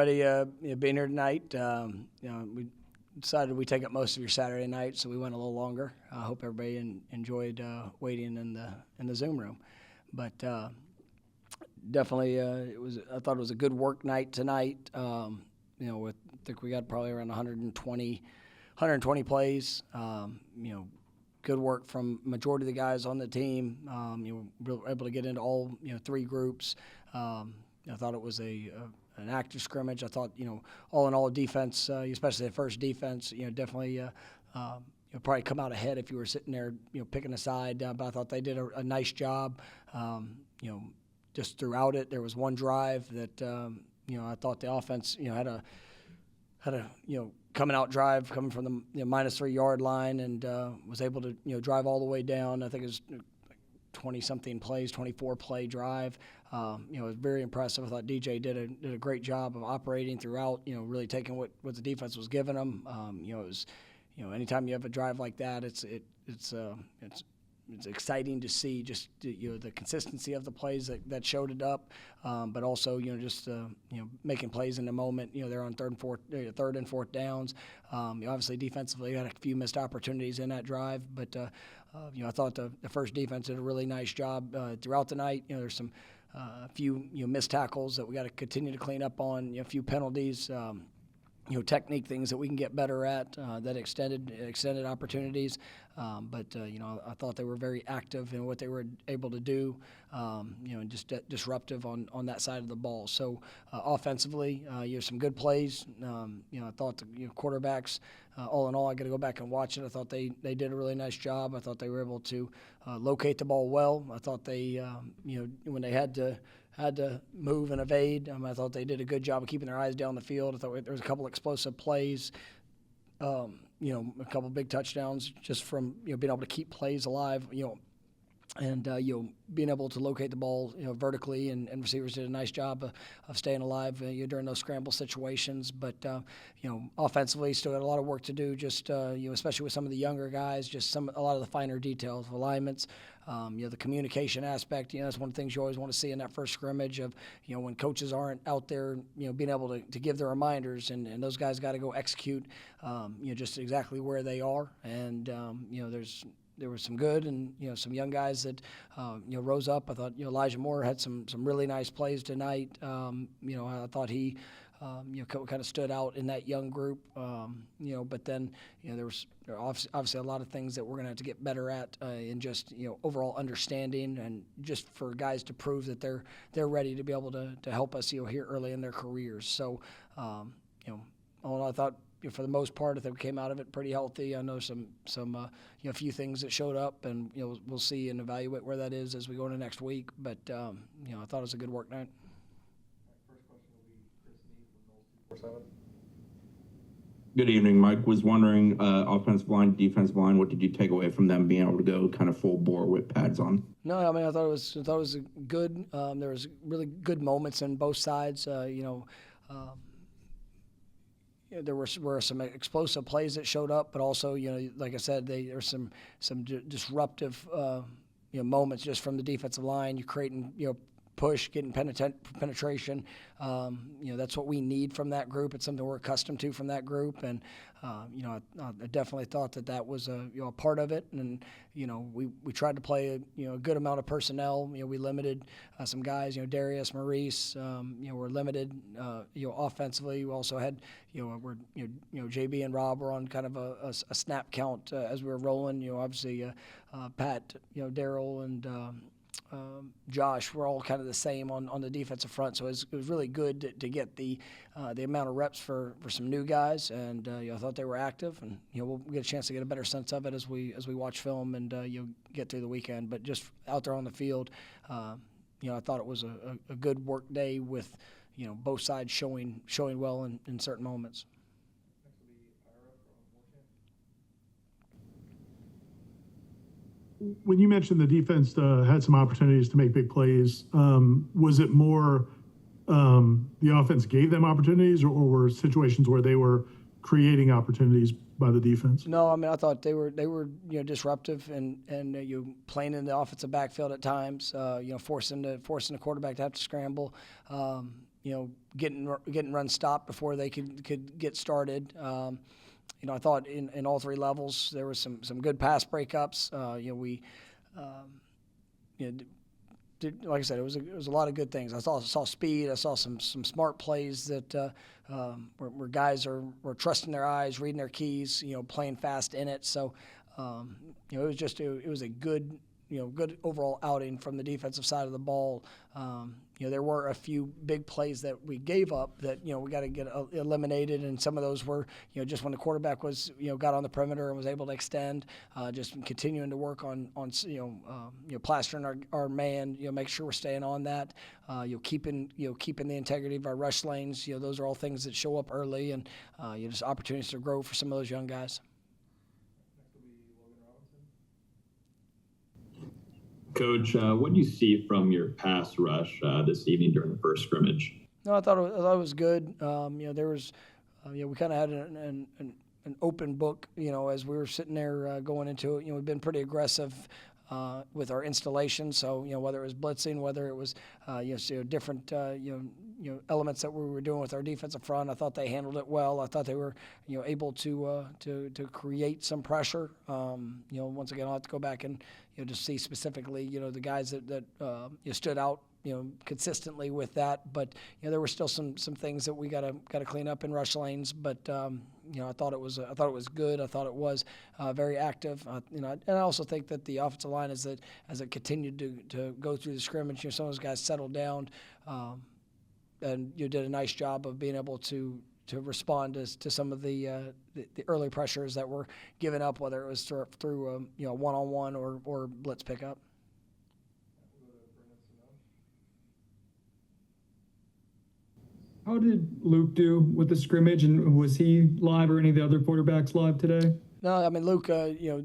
Being here tonight. We decided we take up most of your Saturday night, so we went a little longer. I hope everybody enjoyed waiting in the Zoom room. But definitely, I thought it was a good work night tonight. I think we got probably around 120 plays. Good work from majority of the guys on the team. We were able to get into all three groups. I thought it was an active scrimmage. I thought, all in all, defense, especially the first defense, definitely probably come out ahead if you were sitting there, picking a side. But I thought they did a nice job. Just throughout it, there was one drive that I thought the offense, had a coming out drive coming from the minus 3 yard line and was able to drive all the way down. I think it was 20-something plays, 24-play drive. It was very impressive. I thought DJ did a great job of operating throughout, really taking what the defense was giving them. It was, anytime you have a drive like that, it's exciting to see just the consistency of the plays that showed it up, but also just making plays in the moment. They're on third and fourth downs. Obviously defensively had a few missed opportunities in that drive, but I thought the first defense did a really nice job throughout the night. There's some a few missed tackles that we got to continue to clean up on. A few penalties. Technique things that we can get better at that extended opportunities. But I thought they were very active in what they were able to do, and just disruptive on that side of the ball. So offensively, some good plays. I thought the quarterbacks, all in all, I got to go back and watch it. I thought they did a really nice job. I thought they were able to locate the ball well. I thought they, when they had to move and evade. I thought they did a good job of keeping their eyes down the field. I thought there was a couple explosive plays, a couple big touchdowns just from being able to keep plays alive, and being able to locate the ball vertically, and receivers did a nice job of staying alive during those scramble situations. But offensively, still got a lot of work to do. Just especially with some of the younger guys, a lot of the finer details, alignments. The communication aspect, that's one of the things you always want to see in that first scrimmage of, when coaches aren't out there, being able to give the reminders, and those guys got to go execute, just exactly where they are. And, there was some good and, some young guys that, rose up. I thought, Elijah Moore had some really nice plays tonight. I thought he, kind of stood out in that young group, but then, there was obviously a lot of things that we're going to have to get better at in just, overall understanding, and just for guys to prove that they're ready to be able to help us, here early in their careers. So, I thought, for the most part, I think we came out of it pretty healthy. I know some a few things that showed up, and we'll see and evaluate where that is as we go into next week. But I thought it was a good work night. First question will be Chris Neal from Noles 247. Good evening, Mike. Was wondering, offensive line, defensive line, what did you take away from them being able to go kind of full bore with pads on? No, I thought it was good. There was really good moments in both sides. There were some explosive plays that showed up, but also, like I said, there were some disruptive, moments just from the defensive line. You're creating, push, getting penetration. That's what we need from that group. It's something we're accustomed to from that group, and I definitely thought that was a part of it. And we tried to play a good amount of personnel. We limited some guys. Darius, Maurice. Were limited. Offensively, we also had JB and Rob were on kind of a snap count as we were rolling. Obviously Pat, Daryl and Josh were all kind of the same on the defensive front, so it was really good to get the amount of reps for some new guys, and I thought they were active, and we'll get a chance to get a better sense of it as we watch film and get through the weekend. But just out there on the field, I thought it was a good work day with both sides showing well in certain moments. When you mentioned the defense had some opportunities to make big plays, was it more the offense gave them opportunities, or were situations where they were creating opportunities by the defense? No, I thought they were disruptive and you playing in the offensive backfield at times, forcing the quarterback to have to scramble. getting run stopped before they could get started. I thought in all three levels there was some good pass breakups. We like I said, it was a lot of good things. I saw speed. I saw some smart plays that where guys were trusting their eyes, reading their keys, playing fast in it. So it was a good good overall outing from the defensive side of the ball. There were a few big plays that we gave up that we got to get eliminated, and some of those were just when the quarterback was got on the perimeter and was able to extend, just continuing to work on plastering our man, make sure we're staying on that, keeping the integrity of our rush lanes. Those are all things that show up early, and just opportunities to grow for some of those young guys. Coach, what do you see from your pass rush this evening during the first scrimmage? No, I thought it was good. There was, we kind of had an open book, as we were sitting there going into it. We've been pretty aggressive with our installation. So, whether it was blitzing, whether it was, different, elements that we were doing with our defensive front, I thought they handled it well. I thought they were, able to create some pressure. Once again, I'll have to go back and, just see specifically, the guys that stood out, consistently with that. But there were still some things that we got to clean up in rush lanes. But I thought it was good. I thought it was very active. And I also think that the offensive line as it continued to go through the scrimmage, some of those guys settled down, and you did a nice job of being able to respond to some of the early pressures that were given up, whether it was through one-on-one or blitz pickup. How did Luke do with the scrimmage, and was he live or any of the other quarterbacks live today? No, I mean Luke.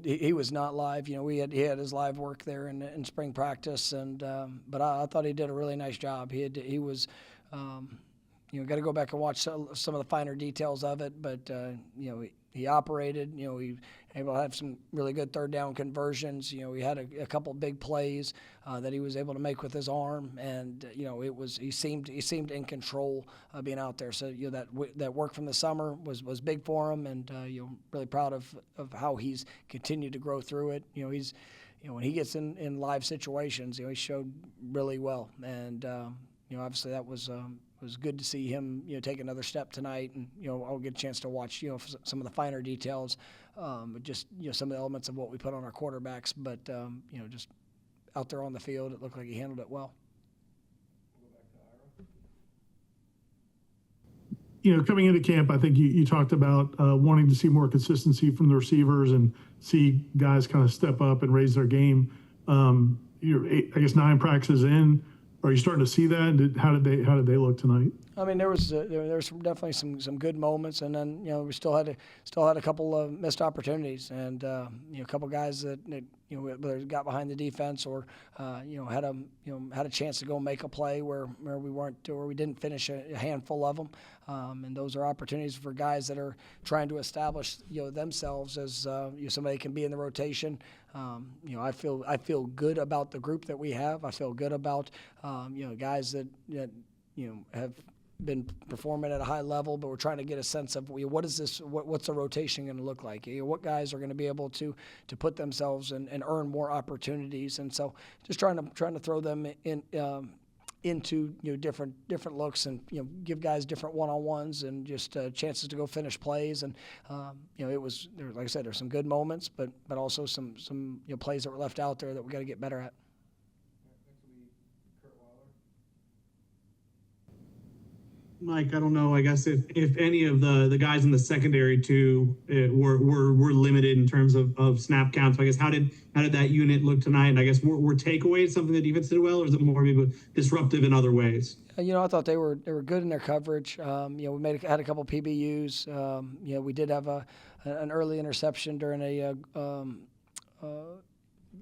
He was not live. He had his live work there in spring practice, and but I thought he did a really nice job. He was. Got to go back and watch some of the finer details of it, but he operated. He was able to have some really good third down conversions. He had a couple big plays that he was able to make with his arm, and he seemed in control being out there. So that work from the summer was big for him, and really proud of how he's continued to grow through it. He's when he gets in live situations, he showed really well, and obviously that was good to see him, take another step tonight, and I'll get a chance to watch, some of the finer details, just some of the elements of what we put on our quarterbacks. But just out there on the field, it looked like he handled it well. Coming into camp, I think you talked about wanting to see more consistency from the receivers and see guys kind of step up and raise their game. I guess 9 practices in. Are you starting to see that? How did they look tonight? I mean, there was definitely some good moments, and then we still had a couple of missed opportunities, and a couple guys that whether got behind the defense or had a chance to go make a play where we didn't finish a handful of them, and those are opportunities for guys that are trying to establish themselves as somebody can be in the rotation. I feel good about the group that we have. I feel good about guys that have been performing at a high level, but we're trying to get a sense of what's the rotation going to look like? What guys are going to be able to put themselves and earn more opportunities, and so just trying to throw them into different looks and give guys different one-on-ones and just chances to go finish plays, and it was like I said, there's some good moments, but also some plays that were left out there that we got to get better at. Mike, I don't know. I guess if any of the guys in the secondary too were limited in terms of snap counts. So I guess how did that unit look tonight? And I guess were takeaways something the defense did well, or is it more maybe disruptive in other ways? I thought they were good in their coverage. We had a couple PBUs. We did have an early interception during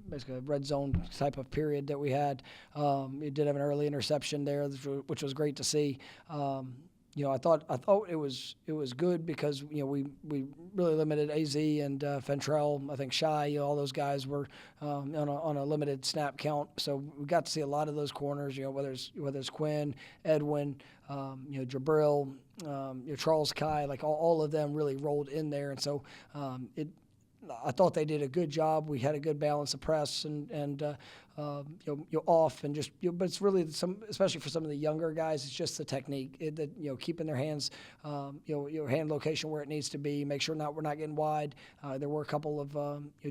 basically a red zone type of period that we had. We did have an early interception there, which was great to see. I thought it was good because we really limited Az and Fentrell. I think Shy, all those guys were on a limited snap count, so we got to see a lot of those corners. Whether it's Quinn, Edwin, Jabril, Charles Kai, like all of them really rolled in there, and so I thought they did a good job. We had a good balance of press and off and just. But it's really especially for some of the younger guys. It's just the technique, keeping their hands, hand location where it needs to be. Make sure we're not getting wide. There were a couple of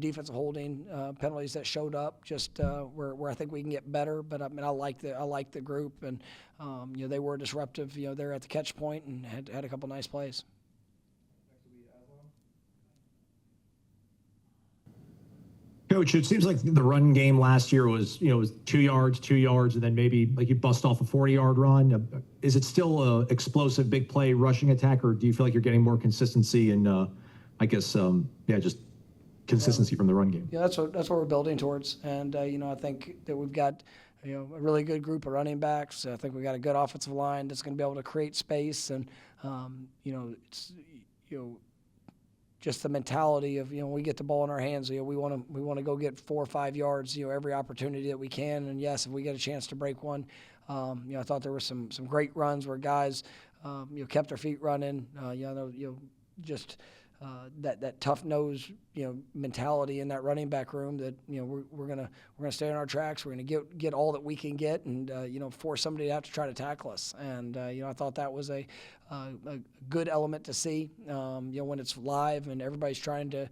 defensive holding penalties that showed up, just where I think we can get better. But I mean, I like the group, and they were disruptive. They're at the catch point and had a couple nice plays. Coach, it seems like the run game last year was 2 yards, and then maybe like you bust off a 40-yard run. Is it still a explosive big play rushing attack, or do you feel like you're getting more consistency and just consistency from the run game? Yeah, that's what we're building towards, and I think that we've got a really good group of running backs. I think we got a good offensive line that's going to be able to create space, and it's just the mentality of we get the ball in our hands. We want to go get 4 or 5 yards. Every opportunity that we can. And yes, if we get a chance to break one, I thought there were some great runs where guys kept their feet running. Just that tough nose mentality in that running back room. That we're gonna stay on our tracks. We're gonna get all that we can get, and force somebody to have to try to tackle us. And I thought that was a good element to see. When it's live and everybody's trying to,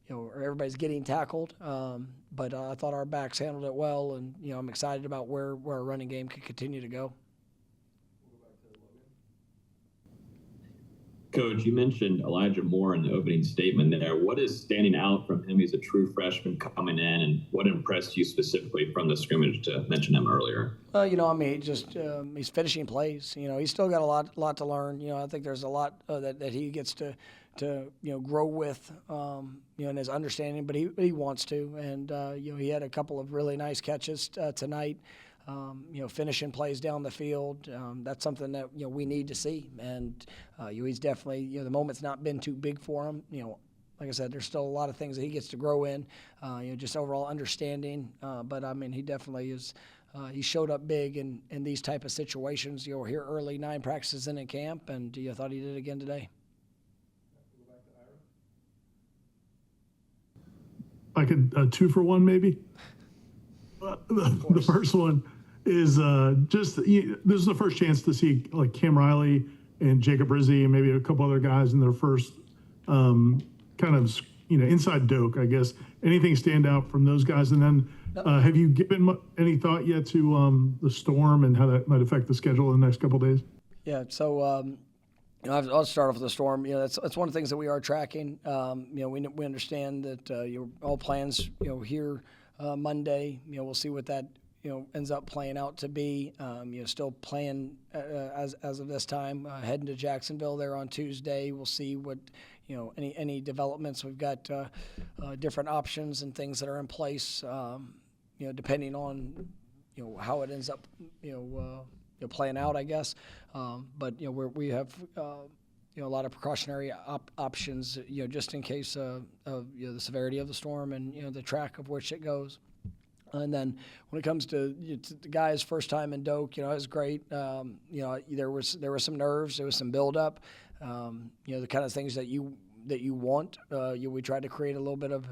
or everybody's getting tackled. But I thought our backs handled it well, and I'm excited about where our running game could continue to go. Coach, you mentioned Elijah Moore in the opening statement there. What is standing out from him? He's a true freshman coming in, and what impressed you specifically from the scrimmage to mention him earlier? He's finishing plays. He's still got a lot to learn. I think there's a lot that he gets to grow with, in his understanding, but he wants to. And, he had a couple of really nice catches tonight. Finishing plays down the field. That's something that we need to see, and he's definitely the moment's not been too big for him. Like I said, there's still a lot of things that he gets to grow in. Just overall understanding. But I mean, he definitely is. He showed up big in these type of situations. We're here early, 9 practices in camp, and I thought he did it again today. I could 2 for 1 maybe. The first one is this is the first chance to see like Cam Riley and Jacob Rizzi and maybe a couple other guys in their first kind of inside doke, I guess. Anything stand out from those guys? And then have you given any thought yet to the storm and how that might affect the schedule in the next couple of days? Yeah, so I'll start off with the storm. That's one of the things that we are tracking. We understand that all plans here Monday. We'll see what that ends up playing out to be. Still playing as of this time, heading to Jacksonville there on Tuesday. We'll see what any developments. We've got different options and things that are in place. Depending on how it ends up playing out, I guess. But we have a lot of precautionary options, just in case of the severity of the storm and the track of which it goes. And then when it comes to the guys' first time in Doak, it was great. There was some nerves, there was some buildup. The kind of things that you want. We tried to create a little bit of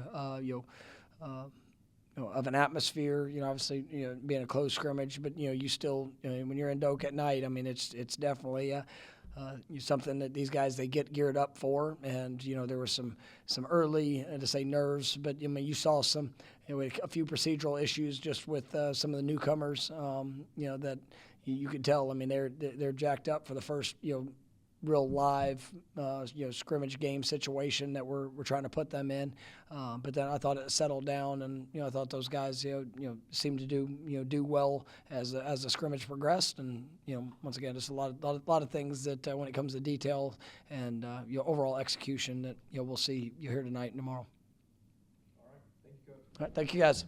of an atmosphere. Obviously, being a closed scrimmage, but you still when you're in Doak at night, I mean, it's definitely something that these guys they get geared up for. And there was some early to say nerves, but I mean, you saw some a few procedural issues just with some of the newcomers. That you could tell. I mean, they're jacked up for the first real live scrimmage game situation that we're trying to put them in. But then I thought it settled down, and I thought those guys seemed to do well as the scrimmage progressed. And once again, just a lot of things that when it comes to detail and overall execution that we'll see here tonight and tomorrow. All right, thank you, Coach. All right, thank you guys.